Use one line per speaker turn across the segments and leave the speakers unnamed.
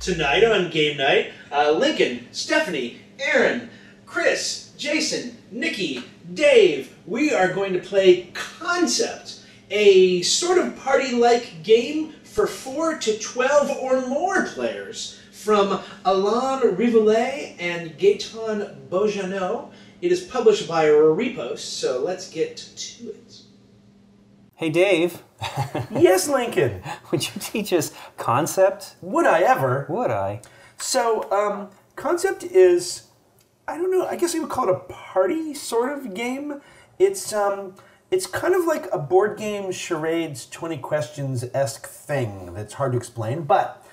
Tonight on Game Night, Lincoln, Stephanie, Aaron, Chris, Jason, Nikki, Dave, we are going to play Concept, a sort of party-like game for 4 to 12 or more players from Alain Rivollet and Gaëtan Beaujannot. It is published by Repos, so let's get to it.
Hey, Dave.
Yes, Lincoln.
Would you teach us Concept?
Would I ever?
Would I?
So, Concept is, I don't know, I guess you would call it a party sort of game. It's kind of like a board game charades 20 questions-esque thing that's hard to explain, but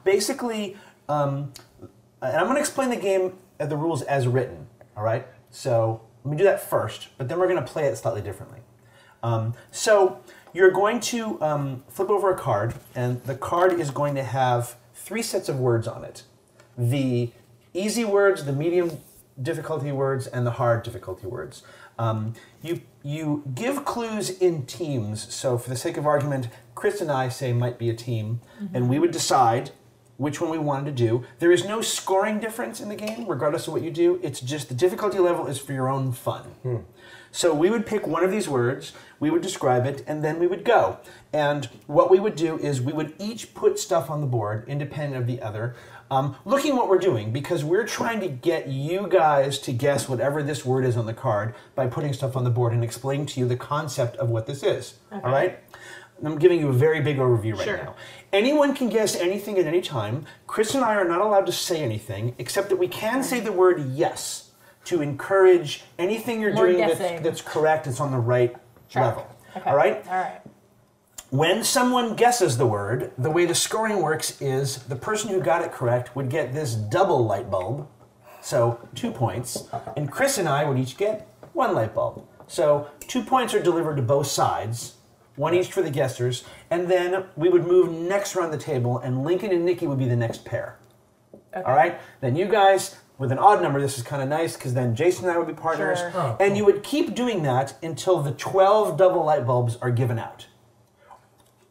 basically, and I'm going to explain the game, the rules as written, all right? So let me do that first, but then we're going to play it slightly differently. So you're going to flip over a card, and the card is going to have 3 sets of words on it. The easy words, the medium difficulty words, and the hard difficulty words. You give clues in teams, so for the sake of argument, Chris and I say might be a team, and we would decide which one we wanted to do. There is no scoring difference in the game, regardless of what you do. It's just the difficulty level is for your own fun. So we would pick one of these words, we would describe it, and then we would go. And what we would do is we would each put stuff on the board, independent of the other, looking what we're doing, because we're trying to get you guys to guess whatever this word is on the card by putting stuff on the board and explaining to you the concept of what this is. Okay. All right? I'm giving you a very big overview right now. Anyone can guess anything at any time. Chris and I are not allowed to say anything, except that we can say the word yes to encourage anything you're doing that's correct, it's on the right level. Okay. All right?
All right.
When someone guesses the word, the way the scoring works is the person who got it correct would get this double light bulb, so 2 points, and Chris and I would each get 1 light bulb. So 2 points are delivered to both sides, 1 each for the guessers, and then we would move next around the table, and Lincoln and Nikki would be the next pair. Okay. All right? Then you guys, with an odd number, this is kind of nice, because then Jason and I would be partners, and you would keep doing that until the 12 double light bulbs are given out.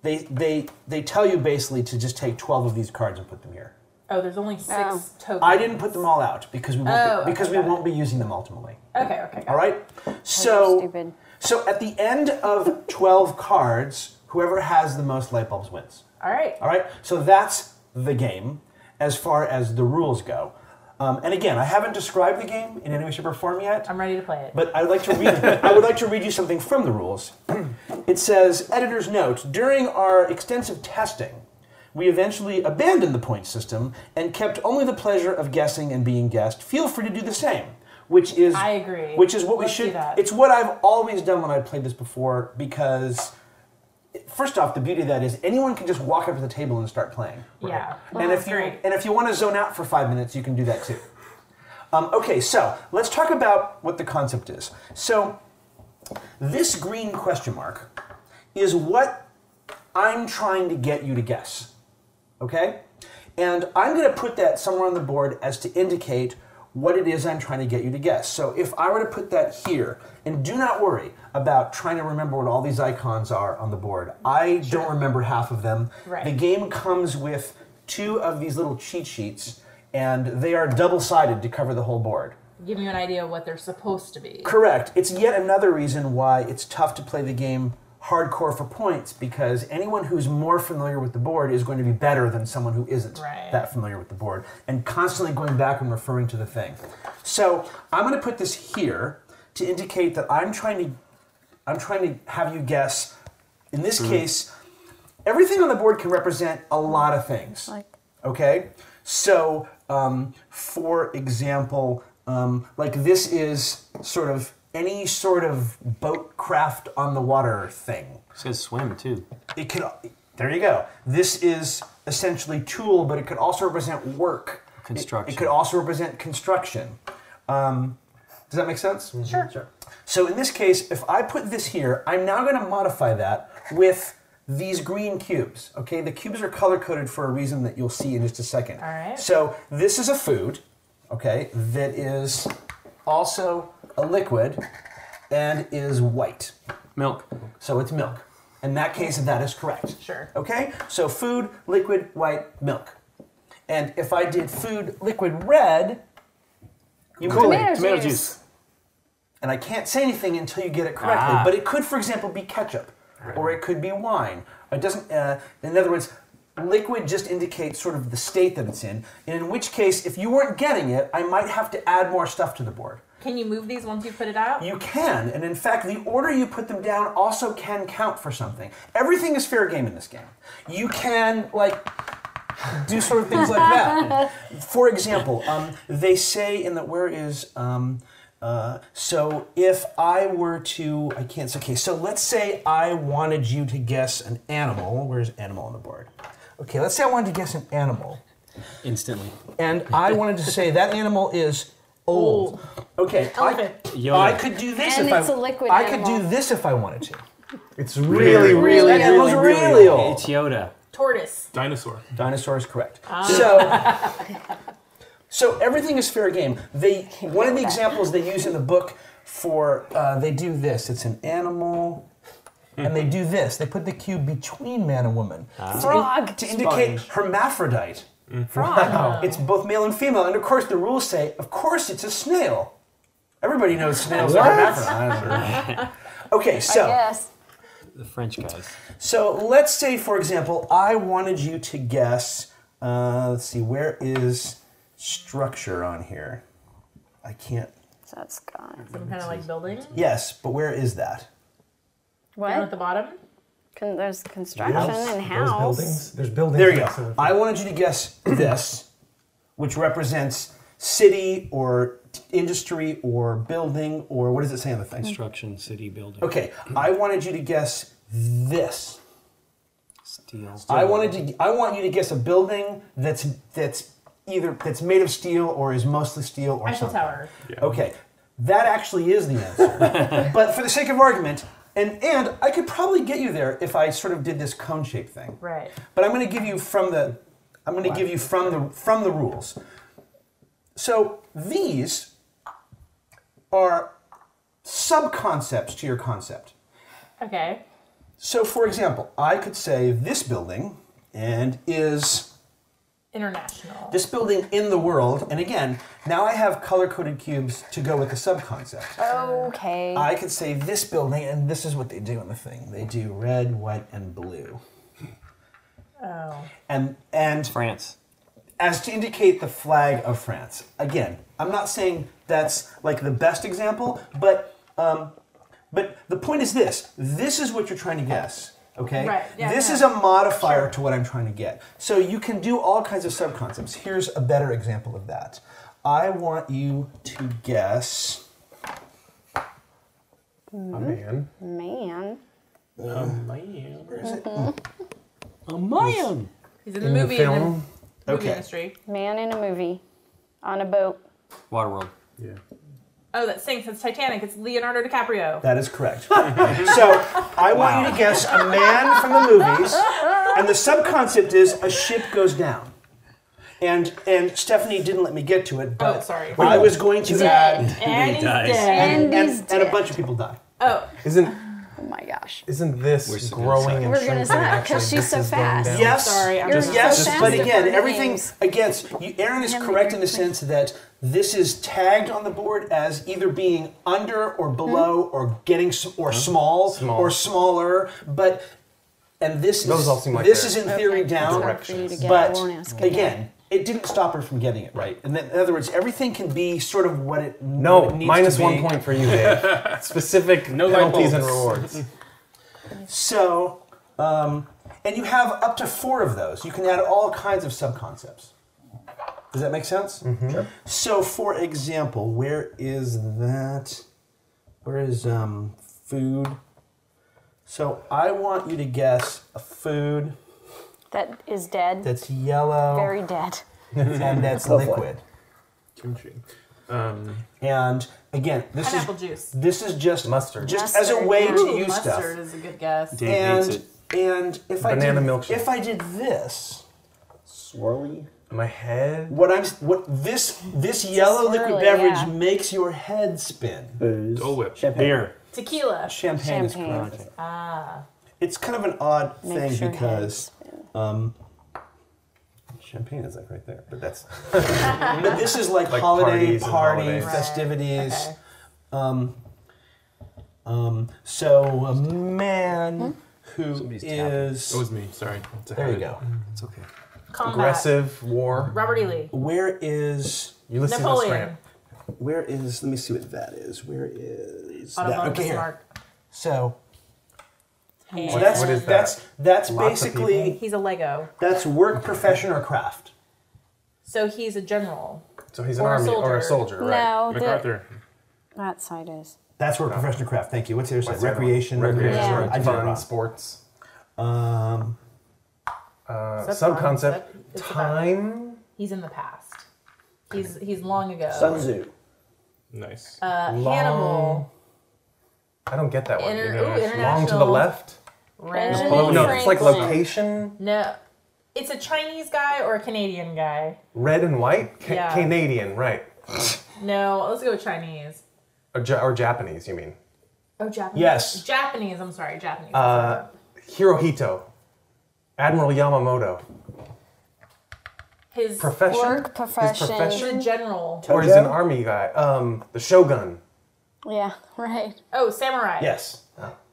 They tell you basically to just take 12 of these cards and put them here.
Oh, there's only 6 tokens.
I didn't put them all out because we won't be using them ultimately.
Okay.
All right. So at the end of 12 cards, whoever has the most light bulbs wins.
All right.
All right. So that's the game as far as the rules go. And again, I haven't described the game in any way, shape, or form yet.
I'm ready to play it.
But I would like to read you something from the rules. It says, editor's note, during our extensive testing, we eventually abandoned the point system and kept only the pleasure of guessing and being guessed. Feel free to do the same. Which is,
I agree.
Which is what we should. It's what I've always done when I've played this before, because first off, the beauty of that is anyone can just walk up to the table and start playing.
Yeah.
And if you want to zone out for 5 minutes, you can do that too. Okay, so let's talk about what the concept is. So this green question mark is what I'm trying to get you to guess. Okay? And I'm going to put that somewhere on the board as to indicate what it is I'm trying to get you to guess. So if I were to put that here, and do not worry about trying to remember what all these icons are on the board. I don't remember half of them.
Right.
The game comes with 2 of these little cheat sheets, and they are double-sided to cover the whole board.
Give you an idea of what they're supposed to be.
Correct. It's yet another reason why it's tough to play the game hardcore for points, because anyone who's more familiar with the board is going to be better than someone who isn't that familiar with the board, and constantly going back and referring to the thing. So I'm going to put this here to indicate that I'm trying to have you guess. In this case, everything on the board can represent a lot of things. Okay, so for example, like this is sort of any sort of boat craft on the water thing.
It says swim too.
It can. There you go. This is essentially tool, but it could also represent work.
Construction.
It could also represent construction. Does that make sense?
Sure.
So in this case, if I put this here, I'm now going to modify that with these green cubes. Okay, the cubes are color-coded for a reason that you'll see in just a second.
All right.
So this is a food, okay, that is also a liquid and is white.
Milk.
So it's milk. In that case, that is correct.
Sure.
Okay? So food, liquid, white, milk. And if I did food liquid red, you would
Tomato
Tomato
juice.
juice.
and I can't say anything until you get it correctly. But it could, for example, be ketchup, or it could be wine. It doesn't. In other words, liquid just indicates sort of the state that it's in. And in which case, if you weren't getting it, I might have to add more stuff to the board.
Can you move these once you put it out?
You can, and in fact, the order you put them down also can count for something. Everything is fair game in this game. You can, like, do sort of things like that. For example, they say in the, where is, so if I were to, I can't, okay, so let's say I wanted you to guess an animal. Where's animal on the board? Okay, let's say I wanted to guess an animal.
Instantly.
And I wanted to say that animal is old. Okay,
Elephant.
I could do this
And
if
it's a liquid
I could
animal.
do this if I wanted to.
It's really, really,
That animal's
really,
really old.
It's Yoda.
Tortoise.
Dinosaur.
Dinosaur is correct. So everything is fair game. One of the examples they use in the book for they do this. It's an animal, and they do this. They put the cube between man and woman
Frog.
to indicate hermaphrodite.
Frog.
It's both male and female, and of course the rules say, of course it's a snail. Everybody knows snails are hermaphrodite. Okay, so.
Yes.
The French guys.
So let's say, for example, I wanted you to guess, let's see, where is structure on here? I can't,
So that's gone.
Some kind of like building.
yes, but where is that?
Down at
What?
the bottom.
There's construction and house.
buildings. There's buildings.
There you
next to
go.
them.
I wanted you to guess this, which represents city or industry or building or what does it say on the thing?
Construction, city, building.
Okay, I wanted you to guess this.
Steel.
I want you to guess a building that's made of steel or is mostly steel or
Eiffel
something.
Tower.
Okay, that actually is the answer. But for the sake of argument, and I could probably get you there if I sort of did this cone-shaped thing.
Right.
But I'm going to give you from the rules. So these are sub-concepts to your concept.
Okay.
So for example, I could say this building and is
International.
this building in the world, and again, now I have color-coded cubes to go with the sub-concept.
Okay.
I could say this building, and this is what they do in the thing. They do red, white, and blue.
Oh.
And
France.
as to indicate the flag of France. Again, I'm not saying that's like the best example, but the point is this. This is what you're trying to guess. Okay?
Right, yeah,
this
yeah.
is a modifier to what I'm trying to get. So you can do all kinds of sub-concepts. Here's a better example of that. I want you to guess...
A man.
Man.
Where is it?
A man.
He's in the movie
film.
movie
Okay.
industry.
Man in a movie. On a boat.
Waterworld.
Yeah.
Oh, that sinks. It's Titanic. It's Leonardo DiCaprio.
That is correct. So I want you to guess a man from the movies, and the sub-concept is a ship goes down. And Stephanie didn't let me get to it, but
sorry.
I was going to add,
And he's
dies.
dead.
And he's
and a
dead.
bunch of people die.
Oh,
Oh my gosh.
Isn't this
We're so
growing and
We're gonna
shrinking?
say,
Actually,
'cause she's
this
so
is going
fast.
down?
Yes,
sorry. I'm
You're
just
yes,
so fast
but
at
again,
board
everything
games.
against Aaron is correct in the sense that this is tagged on the board as either being under or below or getting or small or smaller, but and this
Those
is
all seem like
this
they're-
is in theory down,
It's hard for you to get. I
but
won't ask again.
again, it didn't stop her from getting it right. And in other words, everything can be sort of what it
No,
what it needs
minus
to be.
1 point for you, Dave. Specific penalties and rewards.
So, and you have up to 4 of those. You can add all kinds of sub-concepts. Does that make sense? Mm-hmm. Sure. So, for example, where is that? Where is food? So, I want you to guess a food
That is dead.
that's yellow
Very dead.
and that's liquid.
Kimchi.
And again, this
pineapple
is
juice.
this is just
Mustard.
just as a
Mustard,
way
yeah.
to
Ooh,
use
mustard
stuff.
is a good guess.
Dave hates it.
And if
Banana milkshake.
if I did this,
Swirly. My head.
this yellow liquid
Swirly,
beverage
yeah.
makes your head spin.
Dole Whip.
Beer.
Tequila.
Champagne is
Champagne.
correct.
Ah.
It's kind of an odd thing
Makes your
because champagne is like right there, but that's. But this is like holiday
parties and
party
holidays.
festivities.
Okay.
So a man who
Somebody's
is.
It was me. Sorry. It's a
There you
habit.
go.
It's okay.
Combat.
Aggressive war.
Robert E. Lee.
Where is?
Ulysses S.
Napoleon.
Grant.
Where is? Let me see what that is. Where is
Otto
that?
von
Okay, here.
Bismarck.
So
And
that's
what is that?
that's
Lots of
basically
he's a Lego.
that's work, profession, or craft.
So he's a general.
So he's an
Or a
army or a
soldier.
soldier, right?
No,
MacArthur.
that side is.
That's work, profession, or craft. Thank you. What's the other side?
What's the other one?
Recreation.
Recreation,
Yeah.
right.
I did it
Fun,
wrong.
sports.
That's
Subconcept.
fun. It's about-
Time.
He's in the past. He's long ago.
Sun Tzu.
Nice.
Hannibal.
I don't get that one.
International.
Long to the left.
Benjamin
Oh no, it's like
Franklin.
location.
No. It's a Chinese guy or a Canadian guy.
Red and white.
Yeah.
Canadian, right?
No, let's go with Chinese.
Or Japanese, you mean?
Oh, Japanese.
Yes.
Japanese, I'm sorry, Japanese.
Hirohito. Admiral Yamamoto.
His
Profession.
Work, profession.
He's a general.
Or he's an army guy. The Shogun.
Yeah, right.
Oh, samurai.
Yes.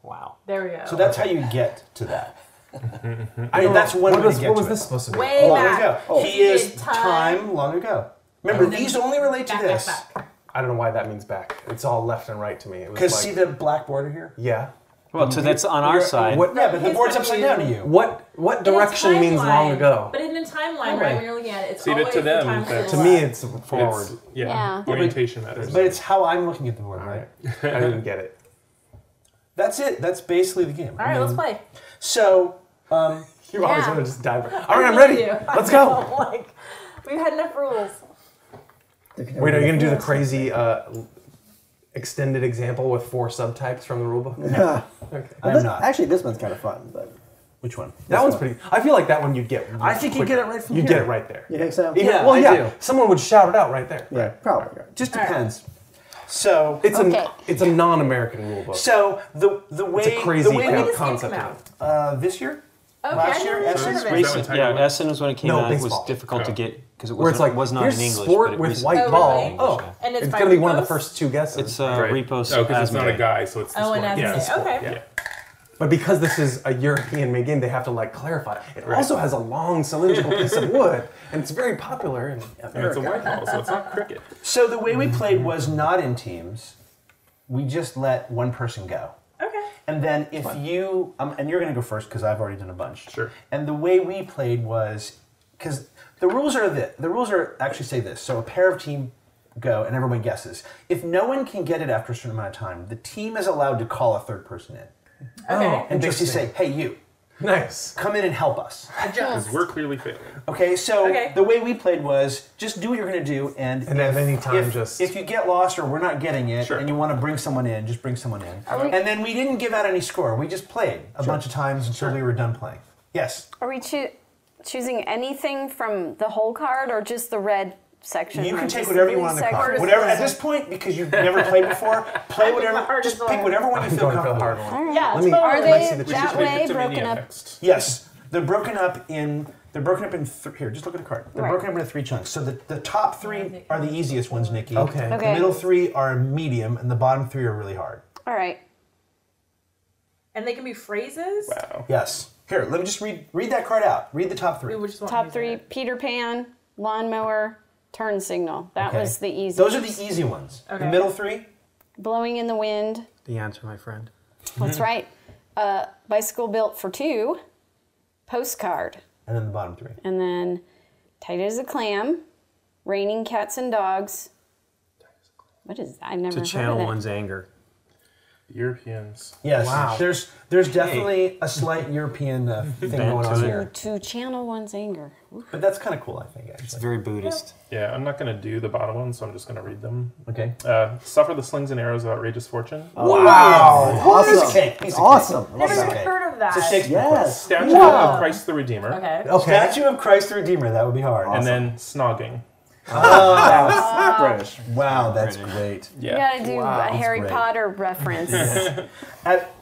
Wow.
There we go.
So that's how you get to that.
I mean,
that's one way to get
What was
to it.
this supposed to be?
Way
Long
back.
ago.
Oh.
He is
did
time long ago. Remember, these only relate to
Back,
this.
back.
I don't know why that means back. It's all left and right to me. It was
Because
like,
see the black border here?
yeah.
Well, so that's on our side.
What
Yeah, but the
His
board's upside down to
review.
you.
what direction means long
Timeline.
ago?
But in the timeline,
Okay.
right, when you're looking at it, it's
See, but
always
to them,
the time
that's-
To
the
me,
left.
it's forward.
It's,
Yeah.
orientation matters.
But it's how I'm looking at the board, right?
I didn't get it.
That's it. That's basically the game.
All right, let's play.
So,
You always
Yeah.
want to just dive in. All right, I'm ready. Let's go.
Like, we've had enough rules.
Wait, are you going to do the crazy extended example with 4 subtypes from the rulebook?
Yeah.
I'm not.
Actually, this one's kind of fun, but
Which one?
That one's pretty. I feel like that one you'd get.
I think you get it right from
You
here.
get it right there.
you think so?
Even-
Yeah,
well,
I
yeah.
do.
Someone would shout it out right there.
Yeah, probably. Right.
Just depends. So,
It's
Okay.
it's a non-American rulebook.
so the way
It's a crazy
the way
When did
we,
this game
concept.
come
of
out?
it.
this year,
Okay,
last
I
year,
never heard
Essence
of it.
Racing.
Tiger
Yeah,
Woods?
Essen was when it came
No,
out. It
baseball.
was difficult to
Oh.
get because it
Where it's like,
was not
here's
in English.
sport
but it
with
recently
white
Oh,
ball.
really?
Oh,
And it's
it's
by
going to be one of the
Repos?
first 2 guesses.
It's
Right.
Repos
Oh, because it's not a
Asmodee.
guy, so it's the
Oh, and
sport.
Asmodee.
Yeah.
Okay.
Yeah.
But because this is a European made game, they have to like clarify. It also has a long cylindrical piece of wood, and it's very popular in
And it's a white
America.
ball, so it's not cricket.
So the way we played was not in teams. We just let one person go.
Okay.
And then if you, and you're going to go first because I've already done a bunch.
Sure.
And the way we played was, because the rules are the rules are actually say this. So a pair of team go and everyone guesses. If no one can get it after a certain amount of time, the team is allowed to call a third person in.
Okay.
And basically say, hey, you,
Nice.
come in and help us.
Adjust.
Because we're clearly failing.
Okay, so
Okay.
the way we played was just do what you're going to do, and
And at any time, just-
if you get lost or we're not getting it,
Sure.
and you want to bring someone in, just bring someone in. And then we didn't give out any score. We just played a bunch of times until we were done playing. Yes,
Are we choosing anything from the whole card or just the red section?
you
or
can take
just
whatever you
three
want on the card.
sections?
Whatever at this point, because you've never played before, play whatever.
hardest
Just pick
one.
whatever one you
I'm
feel
going for the
comfortable.
hard one.
Yeah,
Let me-
totally.
Are
Let's see
they
the
that
cheat
way
Victor
broken
Mania
up?
next.
Yes, they're broken up in. They're broken up in here. Just look at the card. They're
Right.
broken up into 3 chunks. So the top 3 are the easiest ones, Nikki.
Okay.
The
Okay.
middle 3 are medium, and the bottom 3 are really hard.
All right.
And they can be phrases?
Wow.
Yes. Here, let me just read that card out. Read the top 3.
We just want
Top
to
3: Peter Pan, lawnmower, turn signal. That
Okay.
was the easy.
Those are the easy ones. The
Okay.
middle 3.
Blowing in the wind.
The answer, my friend.
That's right. Bicycle built for 2. Postcard.
And then the bottom 3.
And then tight as a clam. Raining cats and dogs. What is that? I've never
To
heard
channel
of it.
one's anger.
Europeans.
Yes.
Wow.
There's definitely a slight European thing going on
to it.
here.
To channel one's anger. Ooh.
But that's kind of cool, I think,
It's
actually.
very Buddhist.
Yeah, I'm not going to do the bottom one, so I'm just going to read them.
Okay.
Suffer the slings and arrows of outrageous fortune.
Wow.
Awesome.
Piece of cake. Piece of
Awesome.
cake.
I love
Never
Piece of
that.
cake.
heard of that.
It's a Shakespeare
Yes.
Statue of Christ the Redeemer.
Okay.
quest. Statue of Christ the Redeemer. That would be hard.
And then snogging.
British.
Wow, that's great.
You gotta do a Harry
great.
Potter reference.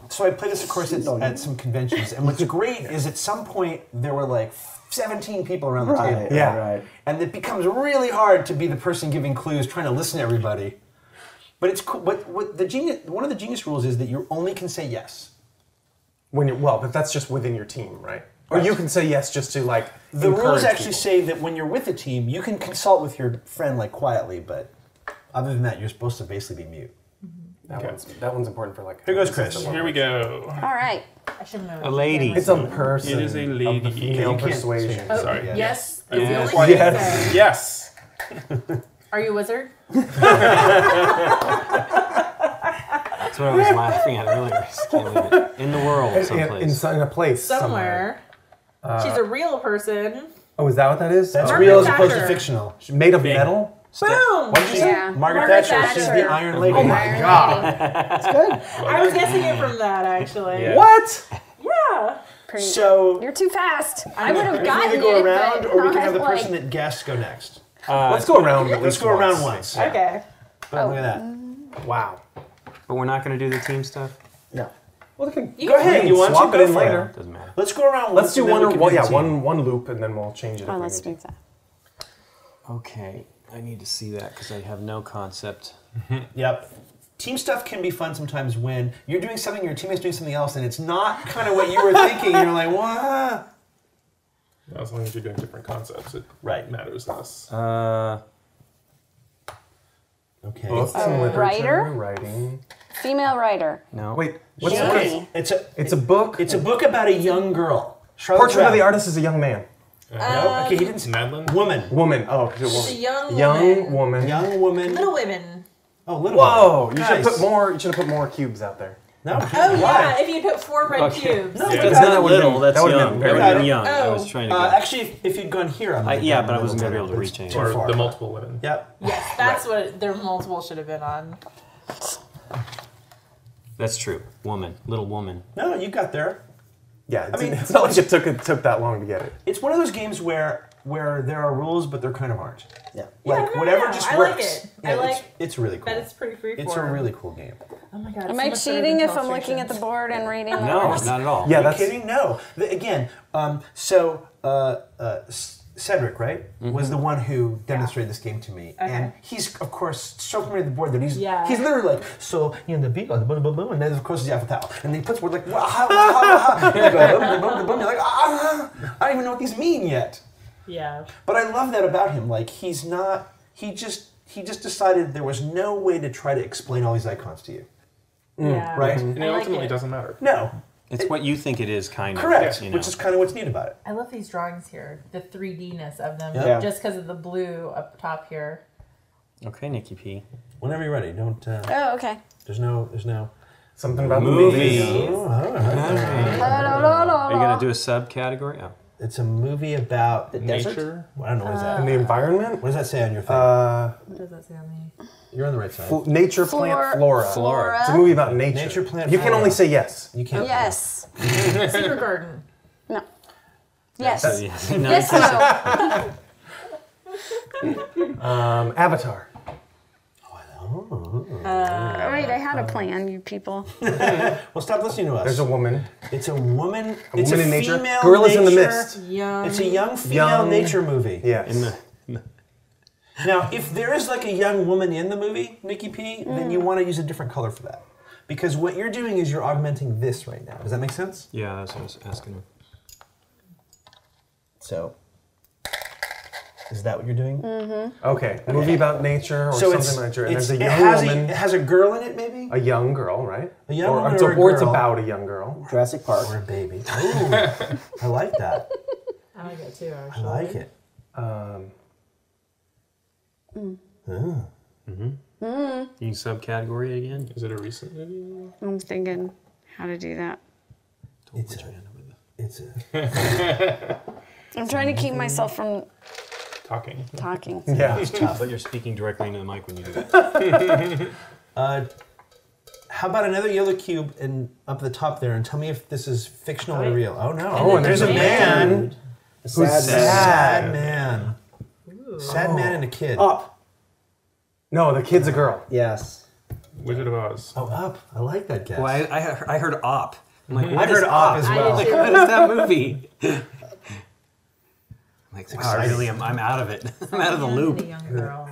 So I played this, of course, at some conventions, and what's great is at some point there were like 17 people around the table.
Yeah, right.
And it becomes really hard to be the person giving clues, trying to listen to everybody. But it's cool. What one of the genius rules is that you only can say yes.
But that's just within your team, right? Or you can say yes just to like.
The rules actually
people.
say that when you're with a team, you can consult with your friend like quietly, but other than that, you're supposed to basically be mute.
That one's important for like.
Here goes Chris.
Here we go.
All right.
I should know.
A lady.
It's a person.
It is a lady.
Of the female
You can't
persuasion.
say-
Oh,
Sorry.
yes.
Yeah.
Is the only
Yes.
thing
Yes.
to say.
Yes.
Are you a wizard?
That's what I was laughing at earlier. I just can't believe it. In the world, someplace.
In a place
Somewhere. She's a real person.
Oh, is that what that is?
That's
Margaret
real as opposed to
Thatcher.
fictional.
Made of metal?
Boom!
What did you say?
Yeah.
Margaret Thatcher. She's the Iron Lady.
Oh my God.
I was guessing it from that, actually.
Yeah.
What?
Yeah.
So
You're too fast. I would
we
have
can
gotten
either go
it,
around,
but
or we can
not
have the
like-
person that guessed go next.
Let's go around. At
Let's
least
go around once.
Okay.
But look at that.
Wow.
But we're not going to do the team stuff?
No.
Well, they can
You
Go ahead.
can
You want
swap
to
it
go
in
for
later.
Doesn't matter.
Let's go around.
Let's
once
do
and then we can the team.
one loop, and then we'll change it.
Oh,
if we
let's
need
do that.
Okay. I need to see that because I have no concept.
Yep. Team stuff can be fun sometimes when you're doing something, your teammate's doing something else, and it's not kind of what you were thinking. And you're like, what?
As long as you're doing different concepts, it
Right.
matters less.
Okay.
Books and literature,
writer?
writing.
Female writer.
No.
Wait, what's
Yeah.
the book?
Okay.
It's
a book.
It's a book about a young girl. Charlotte
Portrait of the
Rapp.
Artist is a young man.
No, okay, he didn't say
Madeline?
woman.
Woman. Oh, it's a
She's a
woman.
young woman.
woman.
Young woman.
Little women.
Oh, little
Whoa!
woman.
You should have
Nice.
put more. You should have put more cubes out there.
No.
Oh,
why?
yeah. If you put 4 red cubes.
No,
Yeah.
That's
that
not
would've
little,
been-
that's
that would've
young.
been
That would
very
have been
good.
young. I
Oh.
was trying to go.
Actually, if you'd gone here, I
yeah, but I wasn't going to be able to reach anything.
Too
Or
far.
the multiple women.
Yep.
Yes, that's what their multiple should have been on.
That's true. Woman. Little woman.
No, you got there.
Yeah,
I mean,
it's not like it took that long to get it.
It's one of those games where there are rules, but they're kind of hard. Yeah.
Yeah,
Like
no,
whatever
no,
just
I
works.
like it.
Yeah,
I like
it's really cool.
that it's pretty free
It's a really cool game.
Oh my god.
Am I cheating if I'm looking at the board and reading the
No,
words?
not at all.
Yeah,
Are you
that's
kidding? No. Again, Cedric, right, was the one who demonstrated this game to me, and he's of course so familiar with the board that he's literally like, so the beat, blah, blah, blah, blah, and then of course he's Eiffel Tower, and then he puts words like, wah, ha, wah, ha, wah, ha. And you go, boom, boom, boom, boom, you're like, I don't even know what these mean yet.
Yeah.
But I love that about him. Like he just decided there was no way to try to explain all these icons to you.
Yeah.
Right?
And it
I like
ultimately
it.
doesn't matter.
No.
It's what you think it is, kind of.
Correct.
You know.
Which is kind of what's neat about it.
I love these drawings here. The 3D-ness of them.
Yeah.
Just because of the blue up top here.
Okay, Nikki P.
Whenever you're ready, don't.
Oh, okay.
There's no.
something about
Movie.
the movies.
Oh, all right.
Are you going to do a subcategory? Oh.
It's a movie about the
Nature?
desert. Well, I don't know what is that.
And the environment.
What does that say on your thing?
What does that say on me?
You're on the right side.
Nature, plant, flora.
Flora.
It's a movie about nature.
Nature, plant,
You can
flora.
only say yes.
You can't.
Yes.
Secret Garden.
No. Yes.
Yes. No,
Yes, no.
Avatar.
Oh, wait, I had a plan, you people.
Well, stop listening to us.
There's a woman.
It's a woman.
A
It's
woman
a
in nature.
female
Gorillas in the
nature-
Mist.
Young.
It's a young female nature movie.
Yes.
In the,
Now, if there is like a young woman in the movie, Nikki P, then you want to use a different color for that. Because what you're doing is you're augmenting this right now. Does that make sense?
yeah, that's what I was asking him.
So, is that what you're doing?
Okay. A movie about nature or
So
something like nature. And there's a
it
young
has
woman.
it has a girl in it, maybe?
A young girl, right?
A young woman
it's
or a
or it's
girl?
about a young girl.
Jurassic Park.
Or a baby. Ooh, I like that.
I like it too,
I
actually.
like it.
You subcategory again?
Is it a recent movie?
I'm thinking how to do that.
It's a
I'm trying to keep myself from
Talking.
talking.
Yeah.
But you're speaking directly into the mic when you do that.
How about another yellow cube and up the top there, and tell me if this is fictional or
Right.
real. Oh no!
Oh, and
there's a man.
Who's
Sad man.
Sad man and a kid.
Up.
No, the kid's a girl.
Yes.
Wizard of Oz.
Oh, Up. I like that guess.
Well, I heard Op. I'm like,
I
what
heard
is
Op as well.
Like, what is that movie? Like,
Wow,
really, I'm out of it. I'm out of the loop.
The young girl.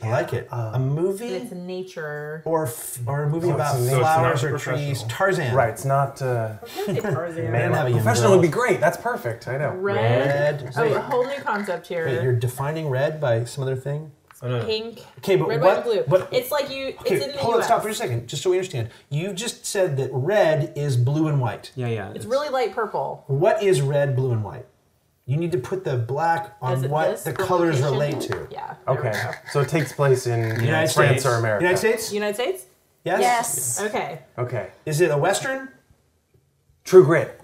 I like it. A movie
It's nature.
or a movie about
it's
flowers
not
or trees.
professional.
Tarzan.
Right, it's not.
Tarzan.
Man, have a young
Professional
girl.
would be great. That's perfect. I know.
Red.
Oh, a whole new concept here.
Wait, you're defining red by some other thing?
Pink.
Okay, but
Red,
what?
white, and blue.
But,
It's like you.
okay,
It's in the
hold on,
US.
stop for a second, just so we understand. You just said that red is blue and white.
Yeah.
It's really light purple.
What is red, blue, and white? You need to put the black
Is
on
it
what
this?
the colors
location?
relate to.
Yeah. there we
Okay,
go.
so it takes place in
United
France
States
or America.
United States?
United States?
Yes?
Yes.
Okay.
Okay.
Is it a Western?
True Grit.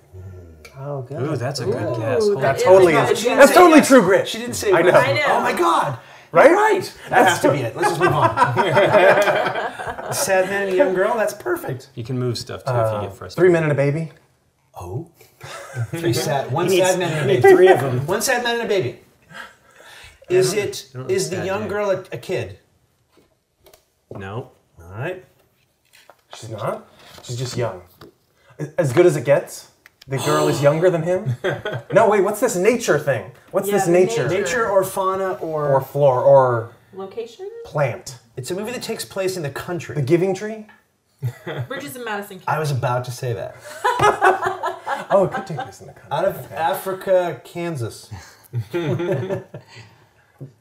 Oh, good.
Ooh, that's a good
Ooh,
guess. Holy
that
That totally
a good
is.
guess.
That's totally True Grit.
She didn't say
I know.
Western.
I know.
Oh my God.
Right?
Right. That has to be it. Let's just move on. A sad man and a young girl? That's perfect.
You can move stuff too if you get frustrated.
3 Men and a Baby.
Oh. One sad man and a
need
baby.
3 of them.
One sad man and a baby. Is
I don't know
the
sad
young
man.
girl a kid?
No.
All right.
She's not. She's just young. As good as it gets. The girl is younger than him. No, wait. What's this nature thing? What's
Yeah,
this
the
nature?
Nature or fauna or
Or floor or
Location?
plant?
It's a movie that takes place in the country.
The Giving Tree.
Bridges in Madison
I
County.
was about to say that.
Oh, it could take place in the country.
Out of Africa, Kansas.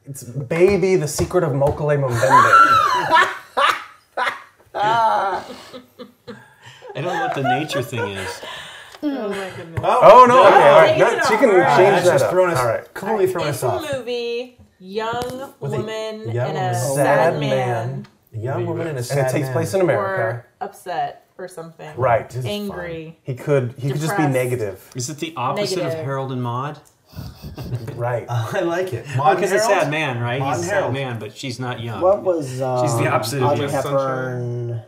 It's Baby, The Secret of Mokele Mbembe.
I don't know what the nature thing is.
Oh my goodness.
Oh no! Okay, all right.
take
No,
it
she
off.
can
All right.
change
That's
that
just
up.
throwing us,
All right.
completely throwing
It's
us off.
a movie, young
With a
woman
young
and a
woman.
sad man.
A young woman and a sad
And it takes
man.
place in America.
Or upset or something.
Right.
Angry.
He could just be
Depressed.
negative.
Is it the opposite
Negative.
of Harold and Maude?
Right.
I like it.
Because it's a sad man, right?
Maude
He's a
and
sad
Harold.
man, but she's not young.
What was
She's the opposite of
Audrey
young.
Hepburn?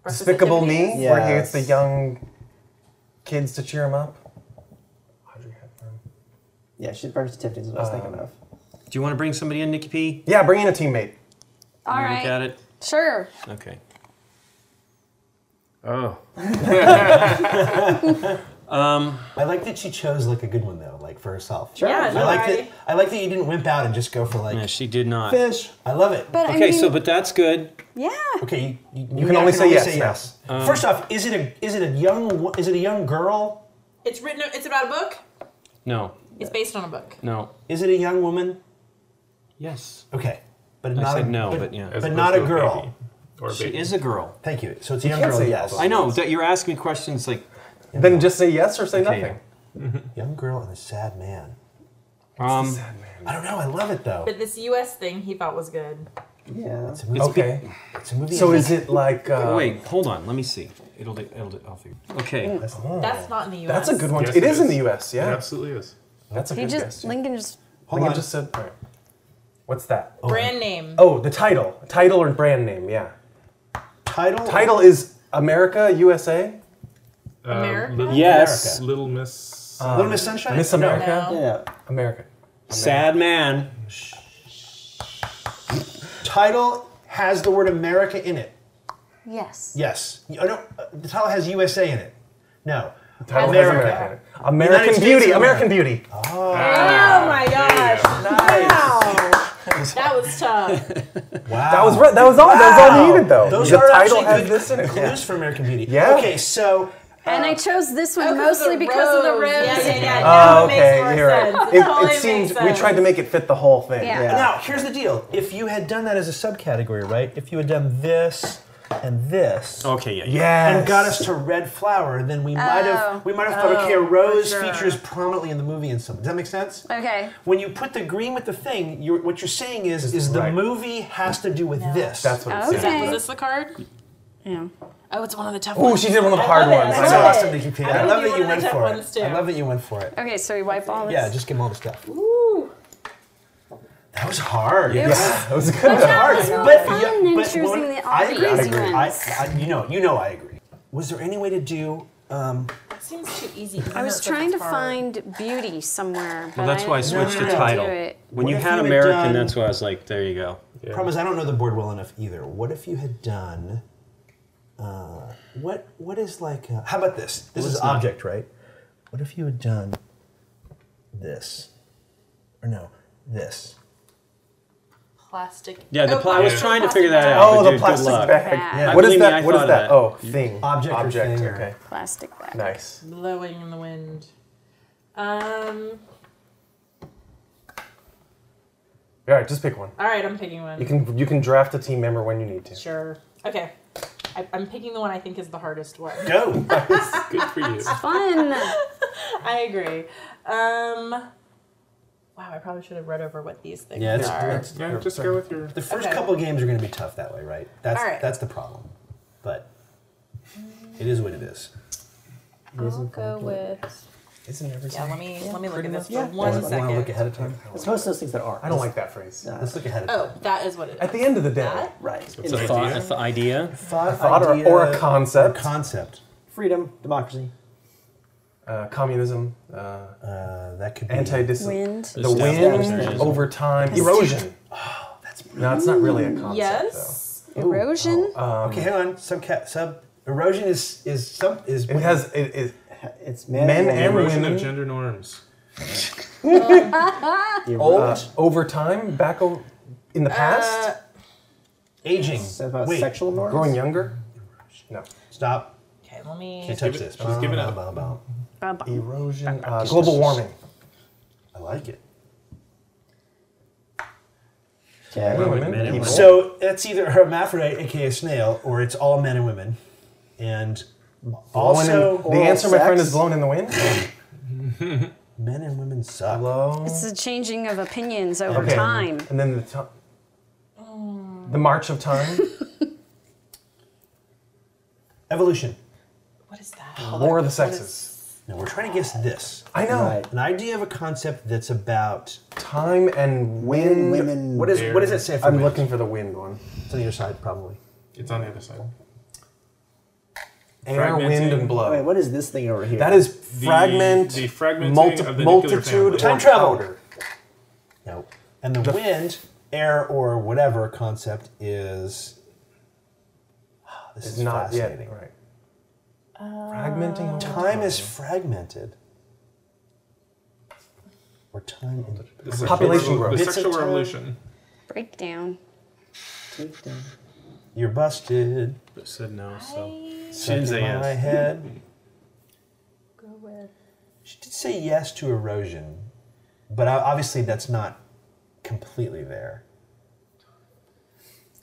Breakfast
Despicable Me,
Activities?
where he gets the
Yes.
young kids to cheer him up. Audrey Hepburn.
Yeah, she's Breakfast Tiffany's what I was thinking of.
Do you want to bring somebody in, Nikki P?
Yeah, bring in a teammate.
All
Look
right.
at it.
Sure.
Okay. Oh.
I like that she chose like a good one though, like for herself.
Sure.
Yeah,
I
no,
like that. I like that you didn't wimp out and just go for like
Yeah, she did not.
Fish.
I love it.
But
Okay,
I mean,
so but that's good.
yeah.
Okay, you
can only say yes
First off, is it a young girl?
It's written. It's about a book.
No.
It's based on a book.
No.
Is it a young woman?
Yes.
Okay, but
I
not
said
a,
no,
but,
but yeah.
As
but
opposed
not
to
a girl.
baby. Or a
She
baby.
is a girl.
Thank you. So it's a young
can't
girl.
say
Yes.
I know that you're asking me questions like
Then just say yes or say
Okay.
nothing.
Young girl and a sad man.
um
I don't know. I love it though.
But this U.S. thing he thought was good.
Yeah.
It's a movie.
Okay.
It's a movie.
So is it like?
wait, hold on, let me see. It'll do I'll figure. Okay.
That's not in the U.S.
That's a good one.
Yes,
it is in the U.S.
It
Yeah.
absolutely is.
That's a
He
good
just
guess. Yeah.
Lincoln just
Hold
Lincoln
on.
just said. All right. What's that?
Brand name.
Oh, the title. Title or brand name? Yeah.
Title.
Title is America, USA.
America?
Little,
Yes.
Little Miss.
Little Miss Sunshine.
Miss America.
No.
Yeah.
America.
Sad man.
Title has the word America in it.
yes.
Yes. Oh, no, the title has USA in it. No.
Title has
America.
America in it. American
United
Beauty.
States of
American Beauty.
Oh my gosh! Wow, that was tough.
Wow.
That was right. That was all. That was all needed though.
Those
the
are
title
actually
has
good
this in it.
clues for American Beauty.
Yeah.
Okay, so
And I chose this one
Oh,
mostly because of the rose.
Yeah.
Oh,
Now it
okay.
makes more
You're right.
sense.
It,
totally
it seemed
makes
we
sense.
tried to make it fit the whole thing.
Yeah.
now here's the deal. If you had done that as a subcategory, right? If you had done this and this.
Okay, yeah.
Yes.
And got us to red flower, then we might have thought, okay, a rose features prominently in the movie and something. Does that make sense?
Okay.
When you put the green with the thing, what you're saying is the
Right.
movie has to do with this.
That's what it
Okay.
Was this the card?
Yeah.
Oh, it's one of the tough
Oh,
ones.
she did one of the
I
hard
love it.
ones.
I
That's
love it.
awesome, Nikki P. I love that you
one of
went
the tough
for
ones,
it.
too.
I love that you went for it.
Okay, so we wipe all this.
Yeah, just give them all the stuff.
Ooh.
That was hard.
Yeah, that was good.
That was hard.
was more
But,
fun
yeah,
than
but
choosing
when-
the
I agree.
easy
I agree.
ones.
You know I agree. Was there any way to do
seems too easy.
I was trying to find beauty somewhere. But
Well, that's why I switched the
couldn't
title.
do it.
When
What
you
if
had
you had
American,
done-
that's why I was like, there you go.
Yeah.
Problem is, I don't know the board well enough either. What if you had done? What is like? How about this? This is object, right? What if you had done this, or no, this?
Plastic.
Yeah,
Oh,
I was
plastic
trying to
bag.
figure that out.
Oh,
but
the
dude,
plastic
good luck.
bag.
Yeah.
What is
Believe me,
that?
I
What is
thought
that?
of
Oh, thing.
Object or
Object.
thing or-
Okay.
Plastic bag.
Nice.
Blowing in the wind.
All right, just pick one.
All right, I'm picking one.
You can draft a team member when you need to.
Sure. Okay. I'm picking the one I think is the hardest one.
Go.
Good for you.
Fun.
I agree. Wow, I probably should have read over what these things
Yeah,
are.
Yeah, just go with your.
The first
Okay.
couple of games are going to be tough that way, right? That's
All right.
that's the problem. But it is what it is.
I'll go with.
Isn't everything?
Yeah, let me look at this for
Yeah.
one
Want to look
second.
ahead of time?
It's most of those things that are.
I don't like that phrase.
Let's look ahead of time.
Oh, that is what it is.
At the end of the day,
That?
Right.
It's
In
an
thought,
idea.
The idea.
thought or a concept.
Concept.
freedom, democracy.
Communism,
That could be
anti-discipline,
Wind.
the wind, over time, erosion. No, it's not really a concept.
Yes.
Erosion.
Okay, hang on. Sub erosion is
Though. It has
It's
men
and
and
Erosion
women.
of gender norms.
old,
Over time, in the past,
aging.
Is that about
Wait,
sexual norms?
growing younger. No.
stop.
Okay, let me.
Can't touch
give it-
this.
just give it up.
Erosion. Global warming.
I like it.
Okay.
Women, people.
So that's either a hermaphrodite, aka a snail, or it's all men and women. And also,
the answer, my friend,
sex.
is blown in the wind.
men and women suck.
Blow.
It's the changing of opinions over
Okay.
time.
And then the march of time.
Evolution.
What is that?
War of the
What
sexes.
No, we're trying to guess this.
I know.
Right.
An idea of a concept that's about
Time and wind.
Women.
what does it say for
I'm
wind?
looking for the wind one.
It's on the other side, probably.
It's on the other side.
Air, wind, and blow.
Wait, what is this thing over here?
That is
The
fragment.
fragmenting of the nuclear
multitude.
family.
or
Time travel.
powder.
No. And the wind, air, or whatever concept is. This
It's
is
not yet
fascinating.
right. Fragmenting. over
Time is fragmented. Or time in
The sexual
Population
revol-
growth.
The
Bits of
sexual
time.
revolution.
Breakdown.
You're busted.
But said no, so.
Stuck
didn't say
in my
yes.
head.
Go with.
She did say yes to erosion, but obviously that's not completely there.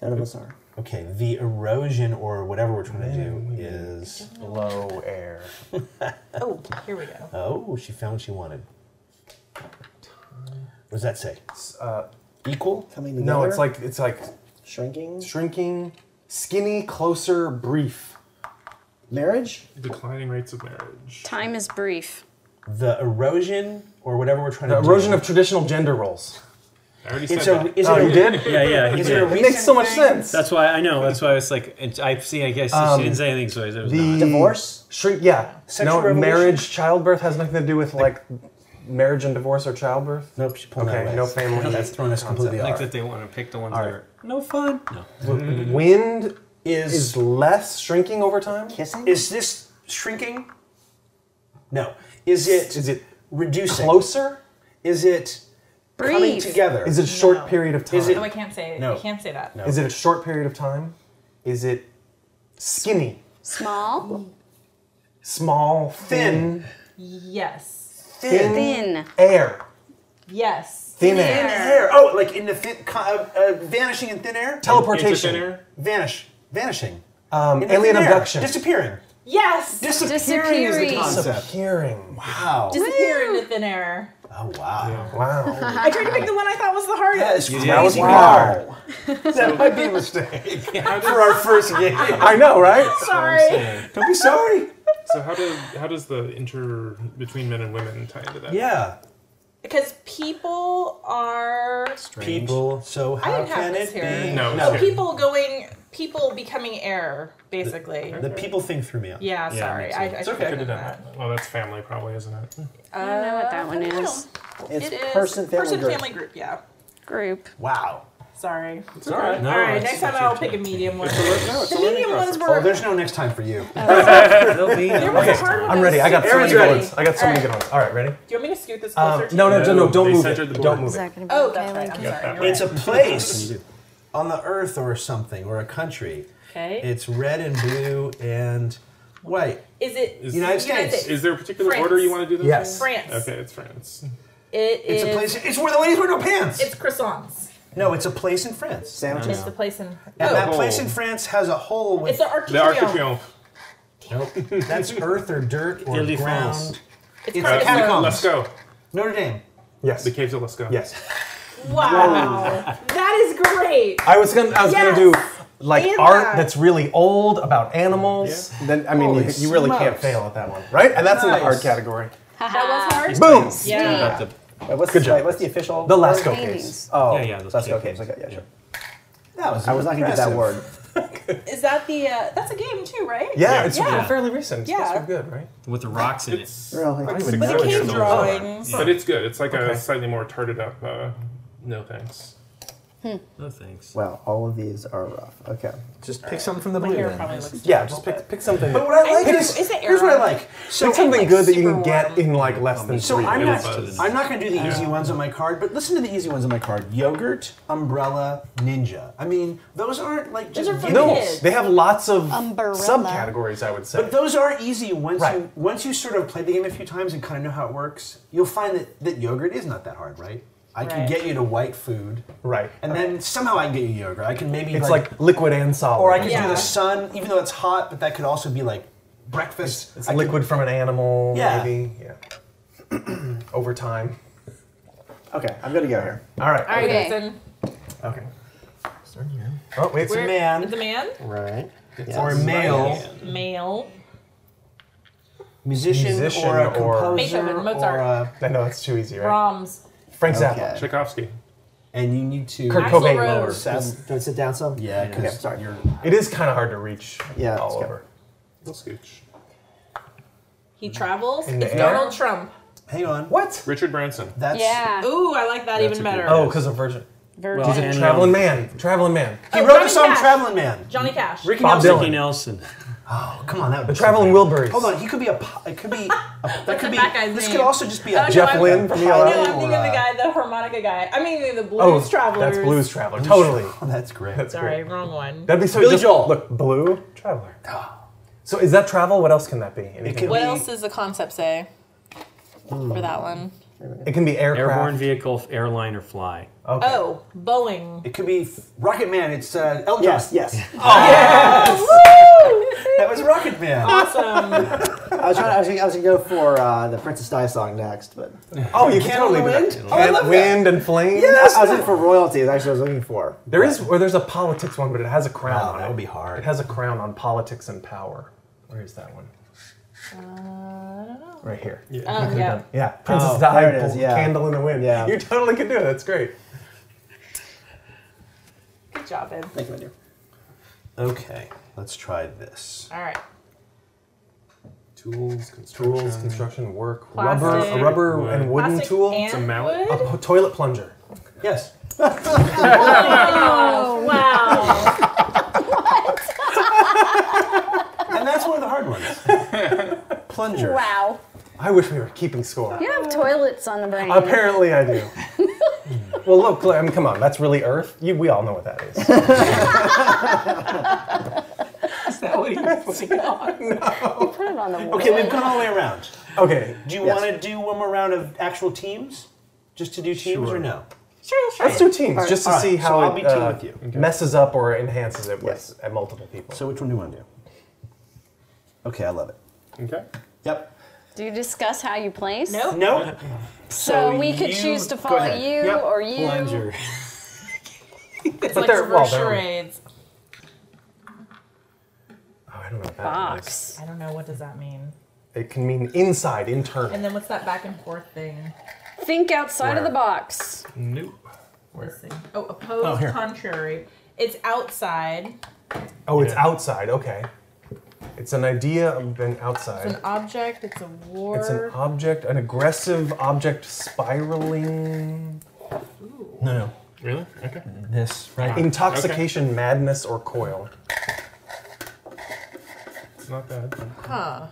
None of us are.
Okay, the erosion or whatever we're trying to do is.
blow air.
Oh, here we go.
Oh, she found what she wanted. What does that say?
Uh,
Equal?
Coming together.
no, it's like
shrinking.
shrinking, skinny, closer, brief.
Marriage.
Declining rates of marriage.
Time is brief.
The erosion or whatever we're trying
The
to do.
erosion of traditional gender roles.
I already said
It's
that.
a. Is
Oh,
it a,
you did?
Yeah, he
Is it a
did.
It makes so much
recent thing?
sense.
That's why I know. That's why it's like I see. I guess she didn't say anything, so it was
the
not.
Divorce.
Shrink. Yeah.
Sexual
no,
revolution?
marriage, childbirth has nothing to do with like marriage and divorce or childbirth.
Nope, she pulled that
Okay,
away.
no family.
That's thrown us completely
I think
off.
that they want to pick the ones
All
that are no fun. No.
Wind
Is
is less shrinking over time.
Kissing.
is this shrinking? No. Is it
Is it
reducing?
closer?
Is it coming
Brief.
together?
Is it a short
No.
period of time?
Is it-
No, I can't say.
No.
I can't say that.
No.
Is it a short period of time? Is it skinny,
Small.
small, thin,
Yes.
Thin.
air,
Yes.
thin
Thin
air,
air. Oh, like in the vanishing in thin air?
Into
teleportation,
thin air?
Vanishing. In
alien
thin air.
abduction,
Disappearing.
Yes.
Disappearing is the
Disappearing.
concept.
disappearing.
Wow.
Disappear into thin air.
Oh, wow.
Wow.
I tried to pick the one I thought was the hardest.
That is
That was
crazy
hard.
hard. That might be a mistake for our first game.
I know, right?
Sorry.
Don't be sorry.
So how does the inter between men and women tie into that?
Yeah.
Because people are.
People. So
I
how
didn't have
can
this
it
here.
be?
No,
Oh,
okay.
people becoming heir, basically.
The people thing threw me off.
Yeah, sorry. I
It's
should
okay.
have
Could have
done
done
that.
that. Well, that's family, probably, isn't it?
I don't know what that one is.
It's
It is
person, family, group.
family group, yeah.
Group.
Wow.
Sorry.
It's all right.
No,
All right,
it's-
next time I'll pick a medium one.
No, it's
The
a learning
medium ones
process.
were.
Oh, there's no next time for you.
There'll be
there
no.
was a hard one.
I'm ready. I got so many
Aaron's
good
ready.
ones. I got so many
Alright.
good ones. All right, ready?
Do you want me to scoot this closer to
No,
you?
no, don't
They
move
centered
it.
the
Don't
board.
move
Is
it.
that going to be
Oh,
okay?
that's right.
Like,
I'm
Yeah,
sorry.
that
You're
It's a
right.
place on the earth or something, or a country.
Okay.
It's red and blue and white.
Is it
United States.
Is there a particular
France.
order you want to do this
Yes.
in?
France?
Okay, it's France.
It's a place. It's where the ladies wear no pants.
It's croissants.
No, it's a place in France.
Sandwiches.
It's the place in.
And that
Oh.
place in France has a hole with.
It's the Arc de
The Arc de
Triomphe.
Triomphe.
Nope. That's earth or dirt or
Ile-de-France.
ground.
It's
It's
called-
the catacombs.
Let's go.
Notre Dame.
Yes.
The Caves of Let's Go.
Yes.
Wow. That is great.
I was gonna do like
And
art
that.
that's really old about animals. Then I mean,
Holy
you really can't
smokes.
fail at that one, right? And that's in the
Nice.
hard category.
That was hard.
Boom.
Yeah.
Got the-
Wait, what's,
Good job.
wait, what's the official?
The Lascaux
paintings.
case.
Oh,
Yeah, those
Lascaux
cave
caves. Okay, yeah, sure.
That was.
I was not going to get that
impressive.
word.
Is that the? That's a game too, right?
Yeah, it's
Yeah.
fairly recent.
Yeah.
It's good, right?
with the rocks in it.
Really?
Like
even
six
know
With
what
the
you're
cave
doing.
drawings.
But it's good. It's like
Okay.
a slightly more tarted up. No thanks.
No thanks.
Well, all of these are rough. Okay.
Just pick something from the
My
blue.
hair
Then.
probably looks.
Yeah, just pick something.
But what I like
I
is
do. Is it
here's what I
Aeron?
like. So
Pick something
like
good that you
super
can get
warm.
in like less than
So
3
I'm
minutes.
not going to do the easy ones on my card, but listen to the easy ones on my card. Yogurt, umbrella, ninja. I mean, those aren't like just
Those are for
gimmicks.
No,
kids.
they have lots of
Umbrella.
subcategories, I would say.
But those are easy once
Right.
once you sort of play the game a few times and kind of know how it works. You'll find that yogurt is not that hard, right? I can
Right.
get you to white food,
Right.
and then somehow I can get you yogurt. I can maybe
It's like liquid and solid.
or I could do
Yeah.
the sun, even though it's hot, but that could also be like breakfast.
It's
I could-
liquid from an animal,
Yeah.
maybe. Yeah. Over time.
Okay, I'm going to go here.
All right.
All right,
Okay.
Jason.
Okay. Oh, wait.
It's a man
The man.
Right.
or a male
Male.
musician
Musician
or a
or-
composer
Beethoven, Mozart.
or a,
I know that's too easy, right?
Brahms.
Frank
Okay.
Zappa.
Tchaikovsky.
and you need to
Kurt
Axl
Cobain.
Rose.
Can I sit down some?
yeah,
Okay,
because
sorry.
you're
It is kind of hard to reach
Yeah,
all
let's go.
over.
Little scooch.
He travels.
In the
It's
air?
Donald Trump.
hang on.
What?
Richard Branson.
That's
Yeah.
Ooh, I like that
That's
even
a
better.
good-
Oh, because of Virgin.
Virgin.
Well,
He's a
and,
traveling man. Traveling man.
he
Oh,
wrote
Johnny
the song
Cash.
"Traveling Man."
Johnny Cash.
Ricky
Bob
Nelson.
Dylan.
Ricky Nelson.
Oh, come on, that would
The
be
Traveling
so bad.
Wilburys.
Hold on, he could be a. It could be. That could be.
that guy's
This
name?
could also just be
Oh,
a.
no,
Jeff
I'm-
Lynne from
No,
No,
ELO.
I'm thinking the guy, the harmonica guy. I mean the blues
Oh,
travelers.
that's Blues Traveler. Totally.
Oh, that's great.
That's
Sorry,
great.
wrong one.
That'd be so.
Billy
just,
Joel.
Look, Blue Traveler. So is that travel? What else can that be? Anything?
could
What
be-
else does the concept say for that one?
It can be aircraft.
Airborne vehicle, airline, or fly.
Okay.
Oh, Boeing.
It could be Rocket Man. It's Elton
Yes,
John.
yes.
That was Rocket Man.
Awesome.
I was gonna go for the Princess Di song next, but
Oh, you can
Candle
totally
in the
do
Wind?
that.
Oh, I love that.
Wind and flame.
I was looking for royalty. That's what I was looking for.
There's a politics one, but it has a crown
Wow,
on
that
it.
would be hard.
It has a crown on politics and power. Where is that one?
I don't know.
Right here.
Oh, yeah.
Yeah, Princess
Oh,
Di,
there it is, yeah.
Candle in the Wind.
Yeah.
You totally can do it. That's great.
Good job, babe.
Thank you, my dear.
Okay, let's try this.
All right.
Tools, construction.
Tools, construction, work,
Plastic.
a rubber
Wood.
and wooden
Plastic
tool,
and
a mallet.
wood?
a toilet plunger.
Yes.
Oh, wow.
And that's one of the hard ones. Plunger.
Wow.
I wish we were keeping score.
You have toilets on the brain.
Apparently, I do. Well, look, I mean, come on, that's really Earth. We all know what that is.
Is that what he was putting on?
You put it on the wall.
Okay, we've gone all the way around.
Okay,
Do you
Yes.
want to do one more round of actual teams? Just to do teams
Sure.
or no?
Sure, sure.
let's do teams
All right,
just to
all right,
see
so
how
I'll be team
it
with you.
messes up or enhances it
Yes.
with multiple people.
So which one do you want to do? Okay, I love it.
Okay.
Yep.
Do you discuss how you place?
Nope.
Nope.
So we could
you-
choose to
go
follow
ahead.
you
Yep.
or you.
Plunger.
It's
But
like
they're-
reverse
well, they're-
charades.
Oh, I don't know what that
Box.
I don't know. What does that mean?
is. It can mean inside, internal.
And then what's that back and forth thing?
Think outside of the box.
Nope.
Let's see. Oh, oppose,
here.
contrary. It's outside.
Oh, it's outside. Okay. It's an idea of being outside.
It's an object. It's a war.
It's an object, an aggressive object spiraling.
No.
Really? Okay.
This, right?
Intoxication, madness, or coil.
It's not bad.
Huh.